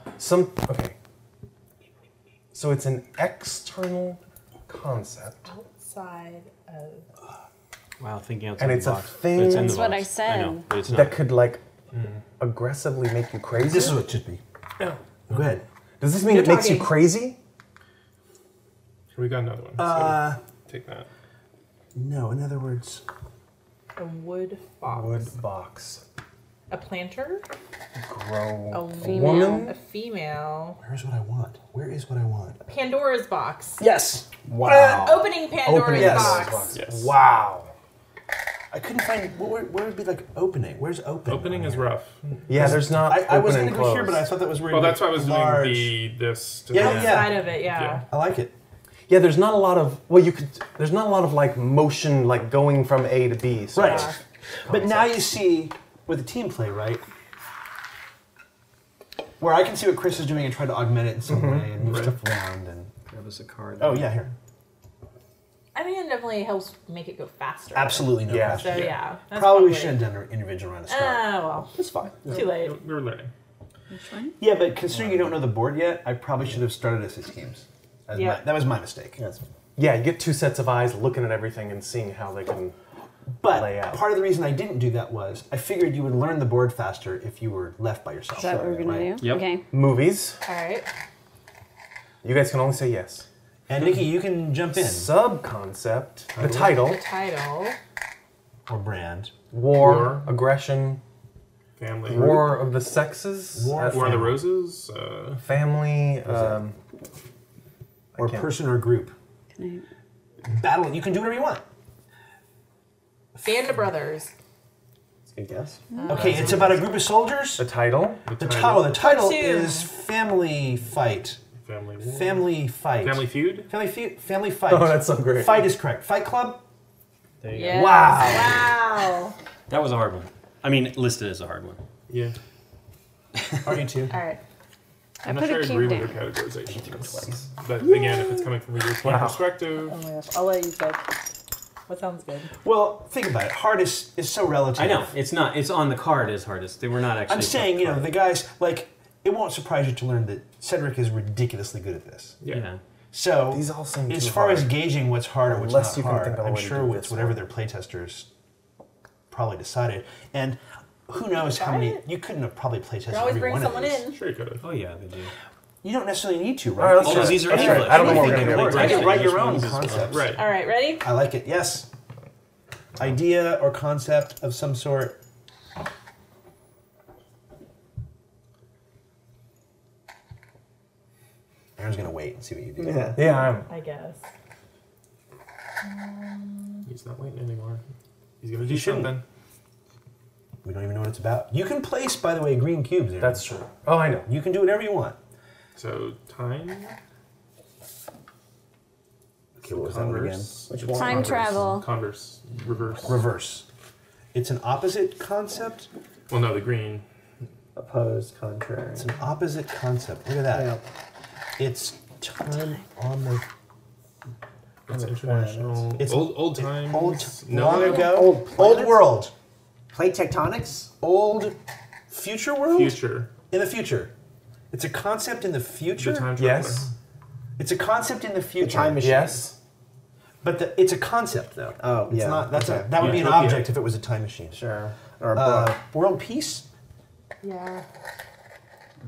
Okay. So it's an external concept.
Outside of.
Wow, thinking outside
And
the
it's a
box.
thing-
But it's in the
That's what
box.
I said.
I know, but it's not.
That could like aggressively make you crazy.
This is what it should be.
Yeah.
Go ahead.
Does this mean
You're
it makes you
talking.
crazy?
We got another one. So take that.
No, in other words,
A wood box.
Wood box.
A planter.
Grow.
A
female.
woman.
A female.
where's what I want? Where is what I want?
Pandora's box.
Yes.
Wow.
Opening Pandora's
Yes.
box.
Yes.
Wow.
I couldn't find where would be like opening. Where's open?
Opening is rough.
Yeah, there's not.
I was
open
going
and
to go here,
close.
but I thought that was where.
Well,
you
that's why I was
large.
doing this. To
Yeah,
the-
yeah.
Outside of it, yeah.
I like it.
Yeah, there's not a lot of. Well, you could. There's not a lot of like motion, like going from A to B. So
Right. But now you see with the team play, right? Where I can see what Chris is doing and try to augment it in some way and move stuff around and.
Grab us a card.
Oh yeah, here.
I mean, it definitely helps make it go faster.
Absolutely no
Yeah.
question.
So yeah. That's
Probably we should have done an individual round of start.
Well,
That's fine.
too late.
We're learning.
Which one?
Yeah, but considering you don't know the board yet, I probably should have started us as teams.
Yeah.
That was my mistake.
Yeah, you get two sets of eyes looking at everything and seeing how they can.
But
lay out.
part of the reason I didn't do that was I figured you would learn the board faster if you were left by yourself.
Is that what we're gonna
Right.
do?
Yep.
Okay.
Movies.
All right.
You guys can only say yes.
And Nikki, you can jump in.
Sub concept. The title.
Title.
Or brand.
War. Aggression.
Family.
War of the sexes.
War
War of the
family.
Roses.
Family.
Or
can't-
person or group.
Can
Battle. You can do whatever you want.
Band of Brothers.
That's a good guess.
Okay, it's about a group of soldiers.
The title.
The title. The title
Cartoon.
is Family Fight.
Family. War.
Family Fight.
Family Feud.
Family Feud. Family Fight.
Oh, that's so great.
Fight is correct. Fight Club.
There you go.
Yes.
Wow.
Wow.
That was a hard one. I mean, listed as a hard one.
Yeah.
Are you too?
All right.
I'm not
put
sure I
a
agree
cube
with
down.
your categorization. But again, if it's coming from a European perspective,
Oh my gosh. I'll let you say. What sounds good?
Well, think about it. Hard is so relative.
I know. It's not. It's on the card as hardest. They were not actually.
I'm saying, you know, the guys, like, it won't surprise you to learn that Cedric is ridiculously good at this.
Yeah.
So,
These all seem
as
too
far as
hard.
gauging what's hard or what's
Unless
not
you can
hard,
think of a
I'm
way to
sure
do
it's
this
whatever
one.
their playtesters probably decided. And who knows how many, you couldn't have probably playtested
You always
every
bring
one
someone
of these.
in.
sure you could have.
Oh yeah, they do.
You don't necessarily need to,
All
right?
right, let's
All
try
those
it.
these are
Let's try it.
English.
I don't know what we're
Anything
gonna
can
do.
work.
I can write your
English
own
ones as well.
concepts.
Right.
All right. Ready?
I like it, yes. Idea or concept of some sort. Aaron's gonna wait and see what you do.
Yeah.
Yeah,
I guess.
He's not waiting anymore. He's gonna do
shouldn't.
something.
We don't even know what it's about. You can place, by the way, green cubes, Aaron.
that's true. Oh, I know.
You can do whatever you want.
So time.
Okay, what was that one again?
Converse.
Which one?
Time travel.
Converse. Reverse.
Reverse. It's an opposite concept.
Well, no, the green.
Opposed, contrary.
It's an opposite concept. Look at that.
Yeah.
It's time on the
It's international.
It's
old times.
long ago.
Old planets?
world.
Plate tectonics?
Old future world.
Future.
In the future. It's a concept in the
The
future.
time traveler.
Yes.
It's a concept in the future.
The time machine.
Yes.
But it's a concept though.
Oh,
it's
yeah.
not. That's
Okay.
that would be an
Utopia.
object if it was a time machine.
Sure. Or a book.
World peace.
Yeah.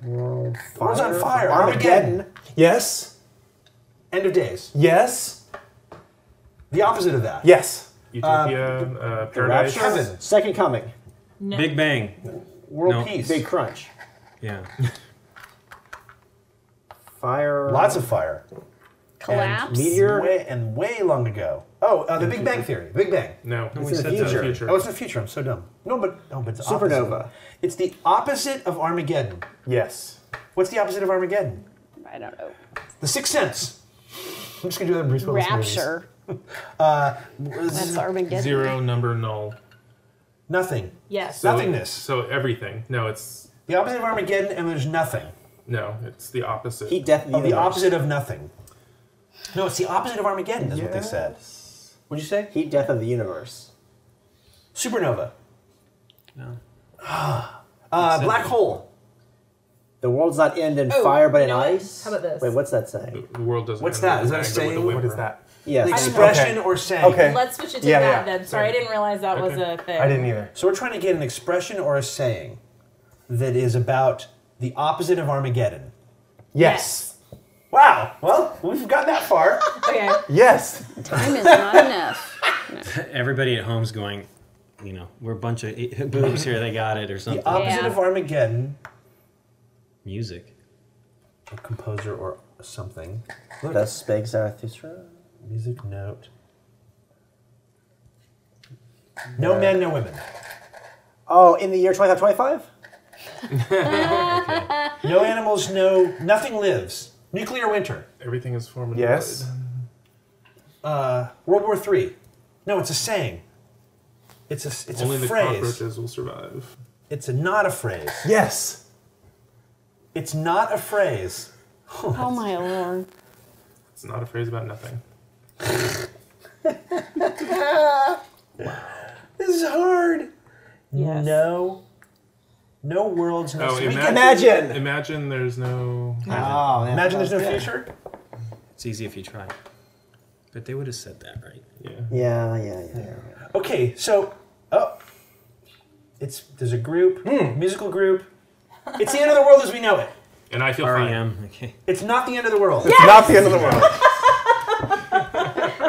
World
World's on fire.
Armageddon.
Yes.
End of days.
Yes.
The opposite of that.
Yes.
Utopia. Paradise.
Rapture.
Heaven.
Second coming.
No.
Big Bang.
World
No.
peace.
Big crunch.
Yeah.
Fire.
Lots of fire.
Collapse.
Meteor.
Way long ago. Oh, the Big Bang Theory. Big Bang.
No,
It's
we
in the
said
future.
future.
Oh, it's in the future. I'm so dumb. No, but it's the
Supernova.
opposite. It's the opposite of Armageddon.
Yes.
What's the opposite of Armageddon?
I don't know.
The Sixth Sense. I'm just gonna do that in Bruce Willis movies.
Rapture.
That's
That's Armageddon.
0, number, null.
Nothing.
Yes.
So,
Nothingness.
So everything. No, it's
The opposite of Armageddon, and there's nothing.
no, it's the opposite.
Heat, death,
Oh, the opposite of nothing. No, it's the opposite of Armageddon, is what they said. What'd you say?
Heat, death of the universe.
Supernova.
No.
Black hole.
The world's not end in
Oh,
fire, but
you
in
know what?
ice.
How about this?
Wait, what's that saying?
The world doesn't.
What's
end
that?
with
Is that a
anger, but
saying?
with
What is
whimper.
that?
Yes.
The expression
Okay.
or saying.
Okay.
Let's switch it to
Yeah,
that
yeah.
then. Sorry, I didn't realize that was a thing.
I didn't either.
So we're trying to get an expression or a saying that is about the opposite of Armageddon.
Yes.
Wow. Well, we've gotten that far.
Okay.
Yes.
Time is not enough.
Everybody at home's going, you know, we're a bunch of boobs here, they got it, or something.
The opposite
Yeah.
of Armageddon,
Music.
a composer or something. Look,
Thus spake Zarathustra.
music note. No men, no women.
Oh, in the year 2525?
No animals, nothing lives. Nuclear winter.
Everything is formed.
Yes.
World War III. No, it's a saying. It's
Only
a
the
phrase.
cockroaches will survive.
It's not a phrase.
Yes.
It's not a phrase.
Oh my lord.
It's not a phrase about nothing.
This is hard.
Yes.
No worlds, no.
Oh,
We
Imagine.
Imagine there's no.
Oh,
imagine there's no future.
It's easy if you try. But they would have said that, right?
Yeah.
Yeah.
Okay, so there's a group, musical group. It's the end of the world as we know it.
And I feel fine.
REM. Okay.
It's not the end of the world.
It's not the end of the world.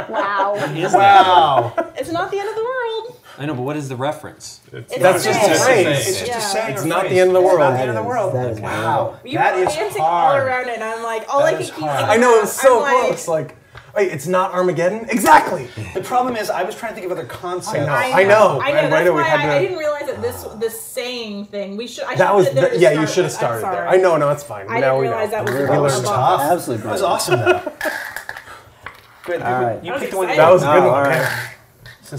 Wow.
Wow.
It's not the end of the world.
I know, but what is the reference?
That's just a phrase.
It's just
Yeah.
a saying.
It's
or
not
phrase.
the end of the
It's
world.
not the end of the world.
That is
Wow.
You
That
were
is
dancing all
hard.
around it, and I'm like, all
That
I
is
could keep
hard.
I know, it was so
I'm like-
close. Like, wait, it's not Armageddon? Exactly.
The problem is, I was trying to think of other concepts.
I know.
I know.
And right
That's
away
why
had to-
I didn't realize that this saying thing. We should.
That was, yeah, you
have
should have started
I'm
there.
sorry.
I know, no, it's fine.
I
now
didn't
we
realize
know.
that was
We
a
learned
problem.
stuff.
Tough.
Absolutely
That was
brilliant.
awesome, though. Good.
All right.
You
I was
picked the one.
excited.
That was a good
Oh,
one.
all
Okay.
right.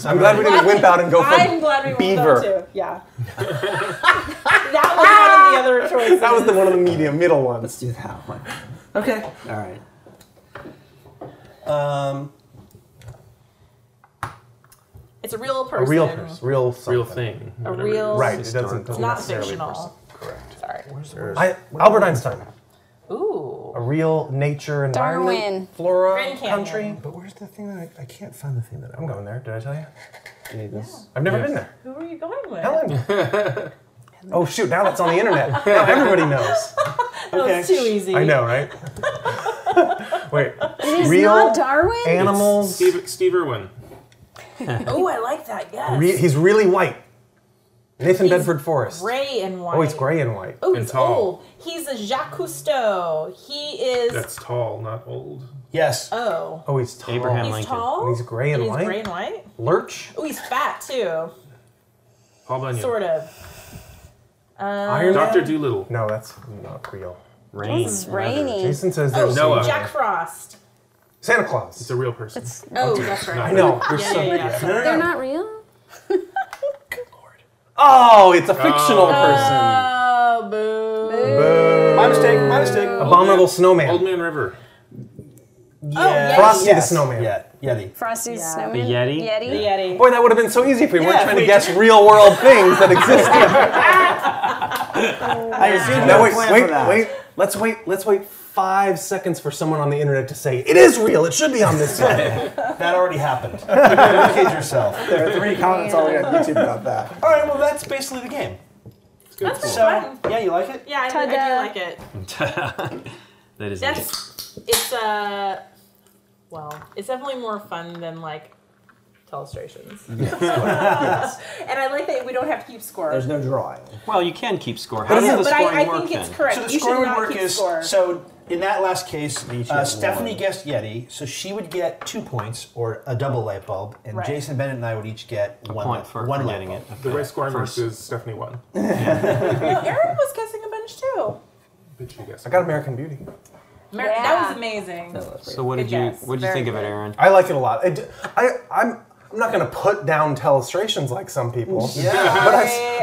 I'm glad we didn't wimp out and go for
I'm glad we went
beaver.
though too. Yeah. That was one of the other choices.
That was the one of the middle ones.
Let's do that one.
Okay.
All right.
It's a real
A
person.
real person. Real something.
Real thing.
A
whatever it
real.
is.
Right, it doesn't
It's not
necessarily
fictional.
Correct.
Sorry.
Albert Einstein.
Ooh.
A real nature environment.
Darwin.
Flora,
Grand Canyon.
country. But where's the thing that I can't find the thing that I'm going there. Did I tell you?
You need this.
I've never been there.
Who are you going with?
Helen. Oh shoot! Now that's on the internet. Now everybody knows.
That was too easy.
I know, right? Wait.
It is
real
not Darwin?
animals.
Steve Irwin.
Oh, I like that. Yes.
He's really white. Nathan
He's
Bedford Forrest.
Gray and white.
Oh, he's gray and white.
Oh,
And
he's
tall.
old. He's a Jacques Cousteau. He is.
That's tall, not old.
Yes.
Oh.
Oh, he's tall.
Abraham
He's
Lincoln.
tall.
And he's gray and
he's
white?
Gray and white.
Lurch.
Oh, he's fat too.
Paul Bunyan.
Sort of.
Iron
Dr.
Man?
Doolittle.
No, that's not real.
Rain.
It's rainy.
Jason says
Oh,
there's
Noah.
Jack Frost.
Santa Claus.
It's a real person.
Oh, that's right.
I know. You're
Yeah,
so
yeah, yeah.
good.
They're not real?
Oh, it's a fictional person.
Oh, boo.
Boo.
My mistake. My mistake.
Abominable Snowman.
Old Man River.
Yeah.
Frosty
Yes.
the Snowman.
Yeti.
Frosty's
Yeah.
Snowman?
The Yeti?
The
Yeti?
Yeti.
Boy, that would have been so easy if we weren't
Yeah,
trying to
we-
guess real world things that exist.
I assume
Now
no
wait,
plan
wait,
for that.
wait. Let's wait 5 seconds for someone on the internet to say it is real. It should be on this side.
That already happened. Don't kid yourself.
There are 3 comments already on YouTube about that.
All right. Well, that's basically the game.
That's pretty
So,
fun.
yeah, you like it?
Yeah, I do
Ta-da.
like it.
That is
It's well, it's definitely more fun than like illustrations.
Yes.
And I like that we don't have to keep score.
There's no drawing.
Well, you can keep score. How
I
does
know,
the
but
scoring
I
work
think it's
then?
correct.
So the
You
score
should
would
not
work
keep
is
score.
so in that last case,
each get
Stephanie
one.
guessed Yeti, so she would get 2 points or a double light bulb, and
Right.
Jason Bennett and I would each get
A
one
point for
light
getting
bulb.
it.
The way scoring
First.
works is Stephanie won.
No, Aaron was guessing a bunch too.
Bitch, you guess.
I got American Beauty.
That was amazing.
So what did you think of it, Aaron?
I like it a lot. I'm not going to put down Telestrations like some people.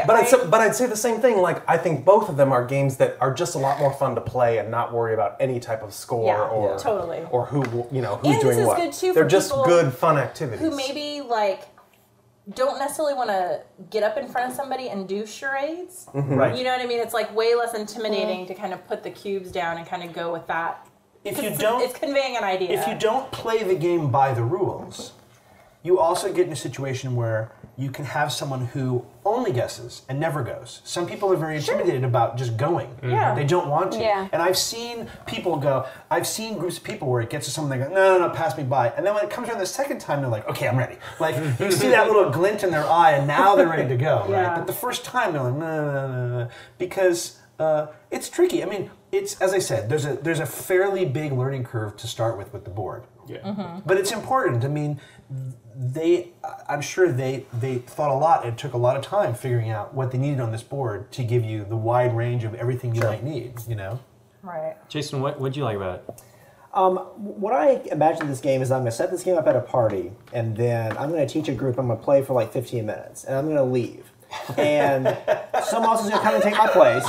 But I'd say the same thing. Like, I think both of them are games that are just a lot more fun to play and not worry about any type of score or who's doing what.
Good too
They're
for
just
people
good, fun activities.
who maybe like don't necessarily want to get up in front of somebody and do charades.
Right.
You know what I mean? It's like way less intimidating to kind of put the cubes down and kind of go with that. It's conveying an idea.
If you don't play the game by the rules, you also get in a situation where you can have someone who only guesses and never goes. Some people are very intimidated about just going.
Yeah.
They don't want to.
Yeah.
And I've seen people go, I've seen groups of people where it gets to someone, they go, no, pass me by. And then when it comes around the second time, they're like, okay, I'm ready. Like, you see that little glint in their eye, and now they're ready to go, right? But the first time, they're like, no. Because it's tricky. I mean, it's, as I said, there's a fairly big learning curve to start with the board.
Yeah.
But it's important. I mean, I'm sure they thought a lot and took a lot of time figuring out what they needed on this board to give you the wide range of everything you might need, you know?
Right.
Jason, what'd you like about it?
What I imagine this game is I'm going to set this game up at a party, and then I'm going to teach a group, I'm going to play for like 15 minutes, and I'm going to leave. And someone else is going to come and take my place.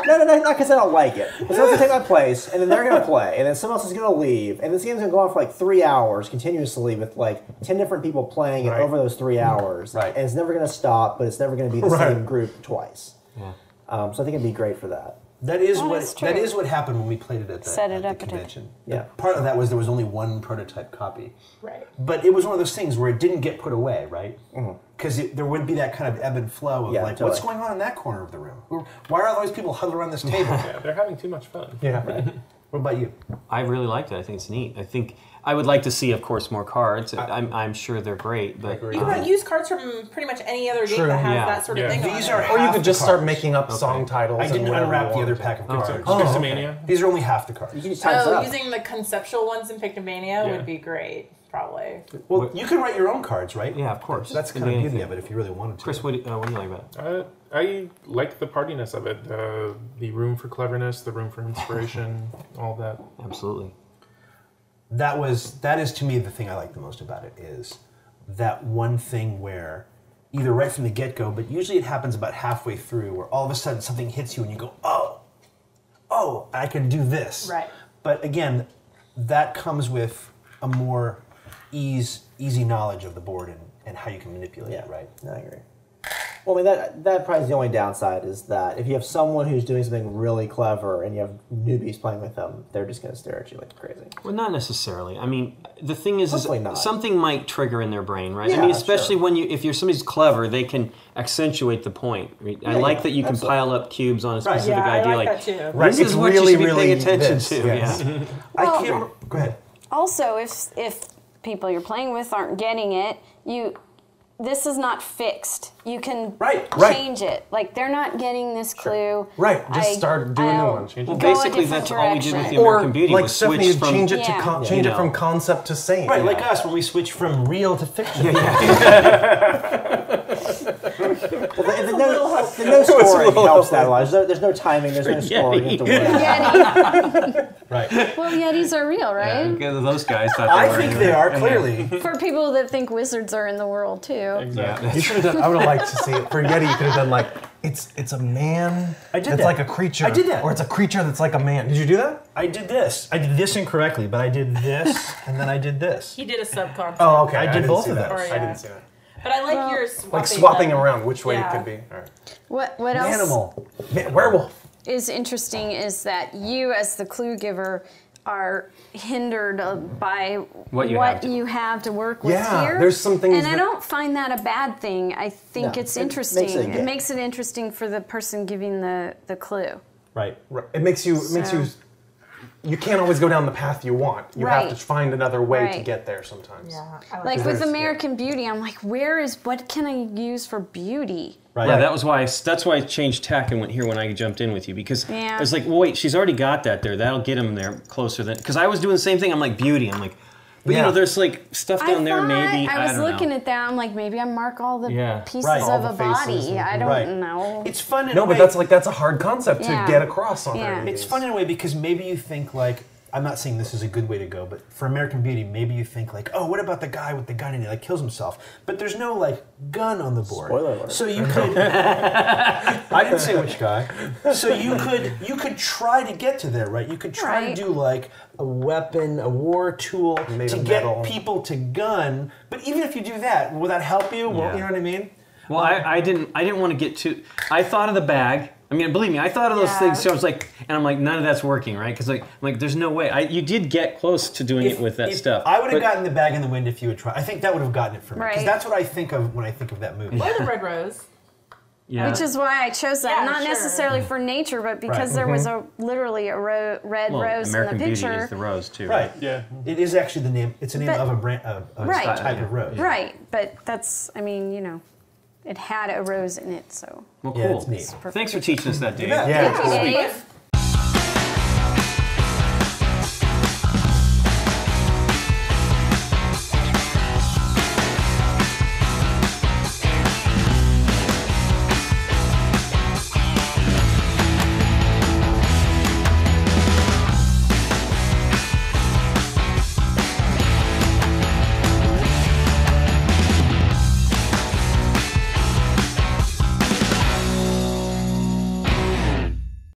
No, not because I don't like it. But someone's going to take my place, and then they're going to play, and then someone else is going to leave, and this game's going to go on for like 3 hours continuously with like 10 different people playing it over those 3 hours.
Right.
And it's never going to stop, but it's never going to be the same group twice.
Yeah.
So I think it'd be great for that.
That is what happened when we played it at the convention.
Yeah.
Part of that was there was only one prototype copy.
Right.
But it was one of those things where it didn't get put away, right? Because there would be that kind of ebb and flow of what's going on in that corner of the room? Why are all these people huddled around this table?
Yeah, they're having too much fun.
Yeah.
What about you?
I really liked it. I think it's neat. I think I would like to see, of course, more cards. I'm sure they're great, but
You can use cards from pretty much any other game that has that sort of thing
These
on
are
it.
Or you could just start
cards.
making up song titles.
I didn't
and
unwrap the
whatever
other pack of cards.
Pixelmania.
These are only half the cards.
You can just type it up.
Using the conceptual ones in Pictomania would be great, probably.
Well, you can write your own cards, right?
yeah, of course.
That's
Could
kind
be
of the beauty
anything.
of it if you really wanted to.
Chris, what do you like about it?
I like the partiness of it. The room for cleverness, the room for inspiration, all that.
Absolutely.
That is to me the thing I like the most about it is that one thing where either right from the get-go, but usually it happens about halfway through where all of a sudden something hits you and you go, oh, I can do this.
Right.
But again, that comes with a more easy knowledge of the board and how you can manipulate it, right?
I agree. Well, I mean, that probably is the only downside is that if you have someone who's doing something really clever and you have newbies playing with them, they're just going to stare at you like crazy.
Well, not necessarily. I mean, the thing is
not.
something might trigger in their brain, right?
Yeah,
I mean, especially
sure.
when if you're somebody's clever, they can accentuate the point. I like that you can pile up cubes on a specific idea.
I like that too.
This is what you should be paying attention to.
Yes.
Yeah.
I can't. Go ahead.
Also, if people you're playing with aren't getting it, this is not fixed. You can change it. Like, they're not getting this clue.
Right, just start doing new ones.
Well, basically, that's all we did with the
Or
American Beauty.
like
was
Stephanie,
switch from
change it to change it from concept to saying.
Right, like us, when we switch from real to fiction.
Well, the no scoring helps that a lot. There's no timing, there's no scoring. You have to win.
Right.
Well, Yetis are real, right?
Because those guys thought
I think they are, clearly.
For people that think wizards are in the world, too.
Exactly.
You should have done. I would have liked to see it for Yeti. You could have done like it's a man.
I did
that's
that.
like a creature.
I did that.
Or it's a creature that's like a man. Did you do that?
I did this. I did this incorrectly, but I did this, and then I did this.
He did a subconcept.
Oh, okay.
I did
didn't
both
see
of
that.
those.
I didn't see that.
But I like your swapping.
Like swapping
them.
around which way
Yeah.
it could be. All right.
What else
Animal.
Werewolf.
is interesting is that you, as the clue giver, are hindered by
What you have
to work with
Yeah,
here.
there's some things
and I
that-
don't find that a bad thing. I think
No,
it's
it
interesting.
makes it a game.
It makes it interesting for the person giving the clue.
Right.
It makes you. You can't always go down the path you want. You have to
Right.
find another way to
Right.
get there sometimes.
Yeah, I
Like
that.
with American Beauty, I'm like, what can I use for beauty?
Right.
Yeah, that's why I changed tack and went here when I jumped in with you because
Yeah.
I was like, well, wait, she's already got that there. That'll get him there closer than because I was doing the same thing. I'm like beauty. I'm like, but you know, there's like stuff down there. Maybe
I was
don't
looking
know.
at that. I'm like, maybe I mark all the pieces
Right.
of
All
a
the faces
body. I don't
Right.
know.
It's fun in a
No,
way.
but that's a hard concept
Yeah.
to get across on
Yeah.
there.
It's fun in a way because maybe you think like I'm not saying this is a good way to go, but for American Beauty, maybe you think like, oh, what about the guy with the gun and he like kills himself? But there's no like gun on the board.
Spoiler alert.
So you could. I didn't say which guy. So you could try to get to there, right? You could try to do like a weapon, a war tool to get people to gun. But even if you do that, will that help you? Well, you know what I mean?
Well, I didn't want to get too. I thought of the bag. I mean, believe me, I thought of those things. So I was like, and I'm like, none of that's working, right? Because I'm like, there's no way. You did get close to doing it with that stuff.
I would have gotten the bag in the wind if you would try. I think that would have gotten it for me because that's what I think of when I think of that movie.
Or the Red Rose.
Yeah. Which is why I chose that, not necessarily for nature, but because there was literally a red rose
American
in the picture.
Beauty is the rose too.
Right. Yeah. It is actually the name. It's a name of a brand, type of rose.
Right. But that's, I mean, you know, it had a rose in it, so.
Well, cool.
Yeah, it's neat.
Thanks for teaching us that, Dave.
Yeah.
Thank you, Dave.